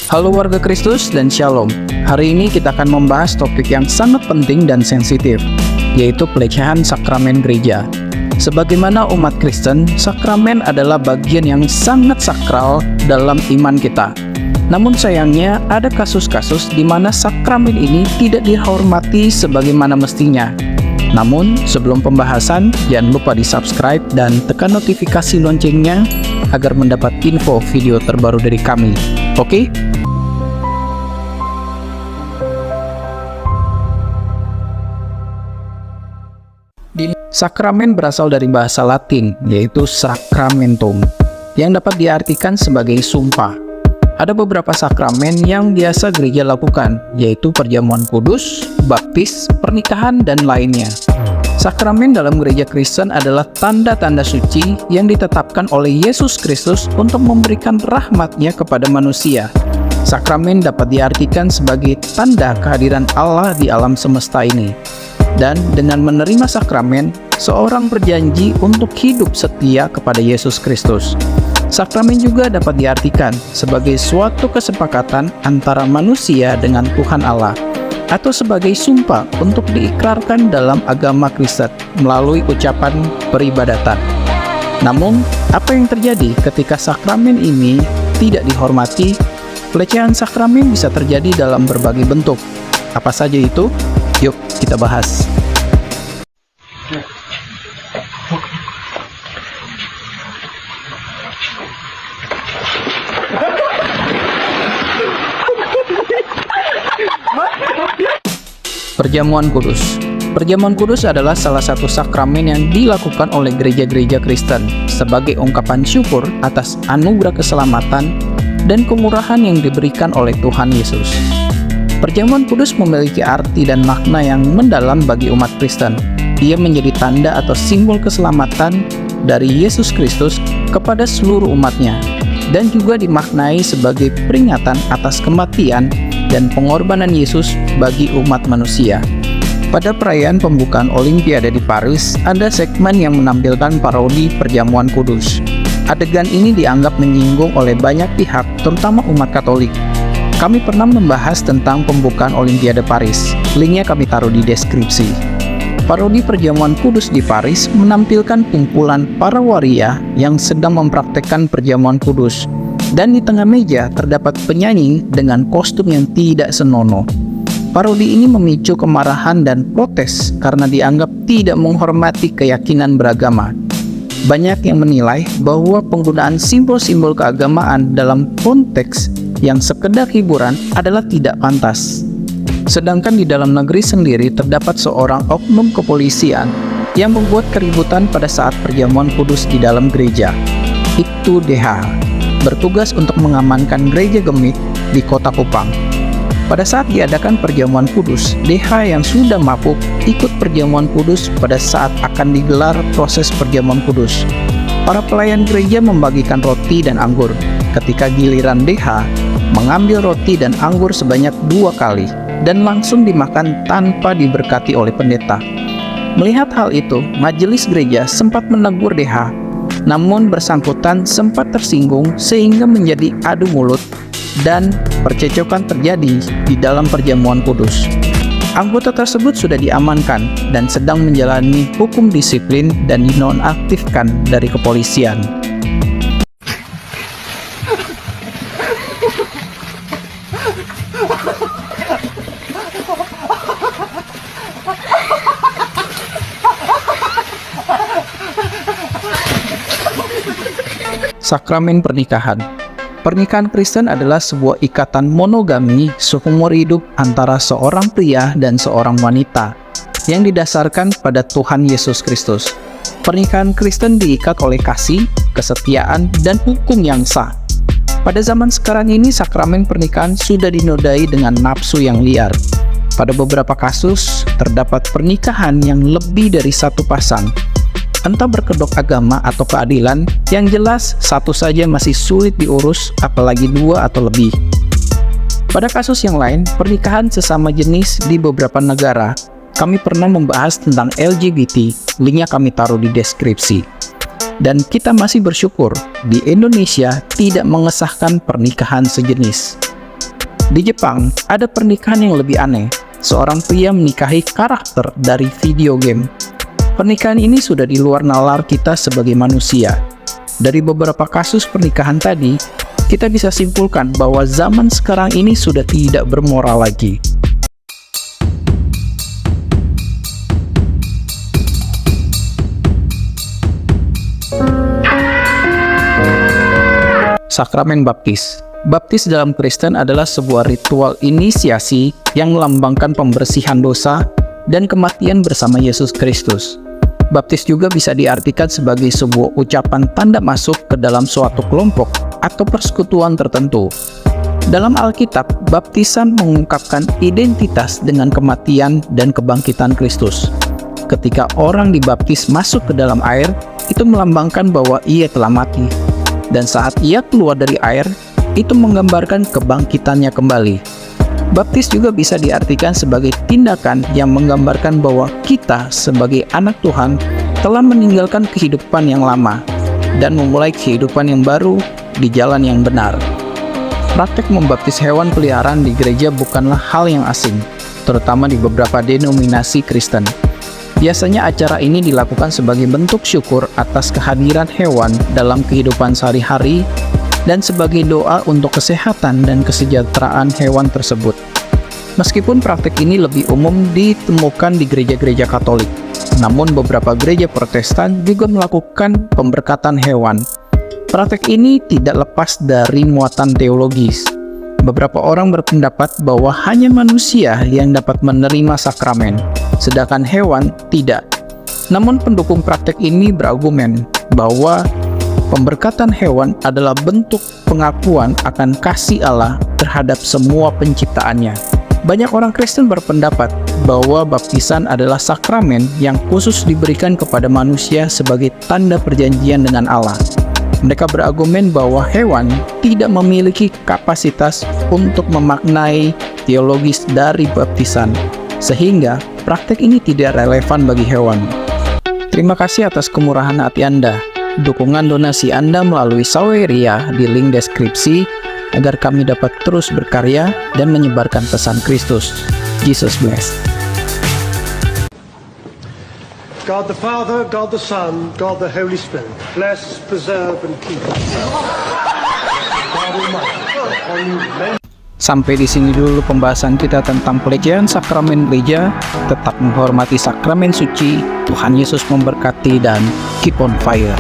Halo warga Kristus dan Shalom. Hari ini kita akan membahas topik yang sangat penting dan sensitif, yaitu pelecehan sakramen gereja. Sebagaimana umat Kristen, sakramen adalah bagian yang sangat sakral dalam iman kita. Namun sayangnya, ada kasus-kasus di mana sakramen ini tidak dihormati sebagaimana mestinya. Namun, sebelum pembahasan, jangan lupa di-subscribe dan tekan notifikasi loncengnya agar mendapat info video terbaru dari kami. Oke? Sakramen berasal dari bahasa Latin, yaitu sacramentum, yang dapat diartikan sebagai sumpah. Ada beberapa sakramen yang biasa gereja lakukan, yaitu perjamuan kudus, baptis, pernikahan, dan lainnya. Sakramen dalam gereja Kristen adalah tanda-tanda suci yang ditetapkan oleh Yesus Kristus untuk memberikan rahmat-Nya kepada manusia. Sakramen dapat diartikan sebagai tanda kehadiran Allah di alam semesta ini. Dan dengan menerima sakramen, seorang berjanji untuk hidup setia kepada Yesus Kristus. Sakramen juga dapat diartikan sebagai suatu kesepakatan antara manusia dengan Tuhan Allah, atau sebagai sumpah untuk diikrarkan dalam agama Kristen melalui ucapan peribadatan. Namun, apa yang terjadi ketika sakramen ini tidak dihormati? Pelecehan sakramen bisa terjadi dalam berbagai bentuk. Apa saja itu? Yuk kita bahas. Perjamuan kudus. Perjamuan kudus adalah salah satu sakramen yang dilakukan oleh gereja-gereja Kristen sebagai ungkapan syukur atas anugerah keselamatan dan kemurahan yang diberikan oleh Tuhan Yesus. Perjamuan kudus memiliki arti dan makna yang mendalam bagi umat Kristen. Ia menjadi tanda atau simbol keselamatan dari Yesus Kristus kepada seluruh umatnya, dan juga dimaknai sebagai peringatan atas kematian dan pengorbanan Yesus bagi umat manusia. Pada perayaan pembukaan Olimpiade di Paris, ada segmen yang menampilkan parodi perjamuan kudus. Adegan ini dianggap menyinggung oleh banyak pihak, terutama umat Katolik. Kami pernah membahas tentang pembukaan Olimpiade Paris. Linknya kami taruh di deskripsi. Parodi perjamuan kudus di Paris menampilkan kumpulan para waria yang sedang mempraktekkan perjamuan kudus. Dan di tengah meja terdapat penyanyi dengan kostum yang tidak senonoh. Parodi ini memicu kemarahan dan protes karena dianggap tidak menghormati keyakinan beragama. Banyak yang menilai bahwa penggunaan simbol-simbol keagamaan dalam konteks yang sekedar hiburan adalah tidak pantas. Sedangkan di dalam negeri sendiri terdapat seorang oknum kepolisian yang membuat keributan pada saat perjamuan kudus di dalam gereja. Ibtu DH bertugas untuk mengamankan gereja Gemik di kota Kupang. Pada saat diadakan perjamuan kudus, DH yang sudah mabuk ikut perjamuan kudus pada saat akan digelar proses perjamuan kudus. Para pelayan gereja membagikan roti dan anggur. Ketika giliran DH mengambil roti dan anggur sebanyak 2 kali dan langsung dimakan tanpa diberkati oleh pendeta. Melihat hal itu, majelis gereja sempat menegur DH, namun bersangkutan sempat tersinggung sehingga menjadi adu mulut dan percecokan terjadi di dalam perjamuan kudus. Anggota tersebut sudah diamankan dan sedang menjalani hukum disiplin dan dinonaktifkan dari kepolisian. Sakramen pernikahan. Pernikahan Kristen adalah sebuah ikatan monogami seumur hidup antara seorang pria dan seorang wanita yang didasarkan pada Tuhan Yesus Kristus. Pernikahan Kristen diikat oleh kasih, kesetiaan, dan hukum yang sah. Pada zaman sekarang ini, sakramen pernikahan sudah dinodai dengan nafsu yang liar. Pada beberapa kasus, terdapat pernikahan yang lebih dari satu pasang. Entah berkedok agama atau keadilan, yang jelas satu saja masih sulit diurus, apalagi 2 atau lebih. Pada kasus yang lain, pernikahan sesama jenis di beberapa negara, kami pernah membahas tentang LGBT, linknya kami taruh di deskripsi. Dan kita masih bersyukur di Indonesia tidak mengesahkan pernikahan sejenis. Di Jepang, ada pernikahan yang lebih aneh. Seorang pria menikahi karakter dari video game. Pernikahan ini sudah di luar nalar kita sebagai manusia. Dari beberapa kasus pernikahan tadi, kita bisa simpulkan bahwa zaman sekarang ini sudah tidak bermoral lagi. Sakramen Baptis. Baptis dalam Kristen adalah sebuah ritual inisiasi yang melambangkan pembersihan dosa dan kematian bersama Yesus Kristus. Baptis juga bisa diartikan sebagai sebuah ucapan tanda masuk ke dalam suatu kelompok atau persekutuan tertentu. Dalam Alkitab, baptisan mengungkapkan identitas dengan kematian dan kebangkitan Kristus. Ketika orang dibaptis masuk ke dalam air, itu melambangkan bahwa ia telah mati. Dan saat ia keluar dari air, itu menggambarkan kebangkitannya kembali. Baptis juga bisa diartikan sebagai tindakan yang menggambarkan bahwa kita sebagai anak Tuhan telah meninggalkan kehidupan yang lama dan memulai kehidupan yang baru di jalan yang benar. Praktek membaptis hewan peliharaan di gereja bukanlah hal yang asing, terutama di beberapa denominasi Kristen. Biasanya acara ini dilakukan sebagai bentuk syukur atas kehadiran hewan dalam kehidupan sehari-hari dan sebagai doa untuk kesehatan dan kesejahteraan hewan tersebut. Meskipun praktik ini lebih umum ditemukan di gereja-gereja Katolik, namun beberapa gereja Protestan juga melakukan pemberkatan hewan. Praktik ini tidak lepas dari muatan teologis. Beberapa orang berpendapat bahwa hanya manusia yang dapat menerima sakramen, sedangkan hewan tidak. Namun pendukung praktik ini berargumen bahwa pemberkatan hewan adalah bentuk pengakuan akan kasih Allah terhadap semua penciptaannya. Banyak orang Kristen berpendapat bahwa baptisan adalah sakramen yang khusus diberikan kepada manusia sebagai tanda perjanjian dengan Allah. Mereka berargumen bahwa hewan tidak memiliki kapasitas untuk memaknai teologis dari baptisan, sehingga praktek ini tidak relevan bagi hewan. Terima kasih atas kemurahan hati Anda. Dukungan donasi Anda melalui Saweria di link deskripsi agar kami dapat terus berkarya dan menyebarkan pesan Kristus. Jesus bless. God the Father, God the Son, God the Holy Spirit, bless, preserve and keep us. God Almighty. Sampai di sini dulu pembahasan kita tentang pelecehan sakramen gereja. Tetap menghormati sakramen suci. Tuhan Yesus memberkati dan keep on fire.